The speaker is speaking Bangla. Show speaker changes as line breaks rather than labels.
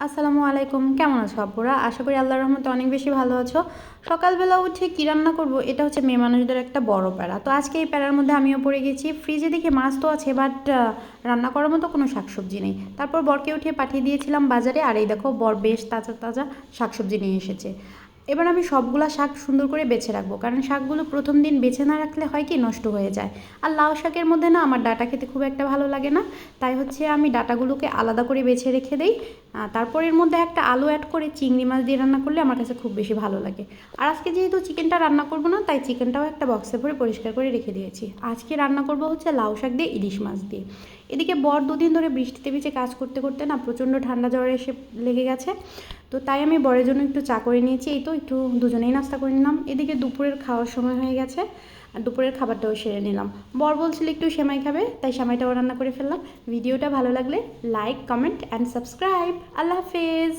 আসসালামু আলাইকুম, কেমন আছো আপুরা? আশা করি আল্লাহর রহমতে অনেক বেশি ভালো আছো। সকালবেলা উঠে কী রান্না করব, এটা হচ্ছে মেয়ে মানুষদের একটা বড় প্যারা। তো আজকে এই প্যারার মধ্যে আমিও পড়ে গেছি। ফ্রিজে দেখি মাছ তো আছে, বাট রান্না করার মতো কোনো শাকসবজি নেই। তারপর বরকে উঠিয়ে পাঠিয়ে দিয়েছিলাম বাজারে, আর এই দেখো বর বেশ তাজা তাজা শাকসবজি নিয়ে এসেছে। এবার আমি সবগুলা শাক সুন্দর করে বেছে রাখবো, কারণ শাকগুলো প্রথম দিন বেছে না রাখলে হয় কি নষ্ট হয়ে যায়। আর লাউ শাকের মধ্যে না আমার ডাঁটা খেতে খুব একটা ভালো লাগে না, তাই হচ্ছে আমি ডাঁটাগুলোকে আলাদা করে বেছে রেখে দিই। তারপর এর মধ্যে একটা আলু অ্যাড করে চিংড়ি মাছ দিয়ে রান্না করলে আমার কাছে খুব বেশি ভালো লাগে। আর আজকে যেহেতু চিকেনটা রান্না করবো না, তাই চিকেনটাও একটা বক্সে ভরে পরিষ্কার করে রেখে দিয়েছি। আজকে রান্না করবো হচ্ছে লাউ শাক দিয়ে ইলিশ মাছ দিয়ে। এদিকে বর দুদিন ধরে বৃষ্টিতে ভিজে কাজ করতে করতে না প্রচণ্ড ঠান্ডা জ্বর এসে লেগে গেছে। তো তাই আমি বরের জন্য একটু চা করে নিয়েছি, এই তো একটু দুজনেই নাস্তা করে নিলাম। এদিকে দুপুরের খাওয়ার সময় হয়ে গেছে, আর দুপুরের খাবারটাও সেরে নিলাম। বর বলছিল একটু সেমাই খাবে, তাই সেমাইটাও রান্না করে ফেললাম। ভিডিওটা ভালো লাগলে লাইক, কমেন্ট অ্যান্ড সাবস্ক্রাইব। আল্লাহ হাফেজ।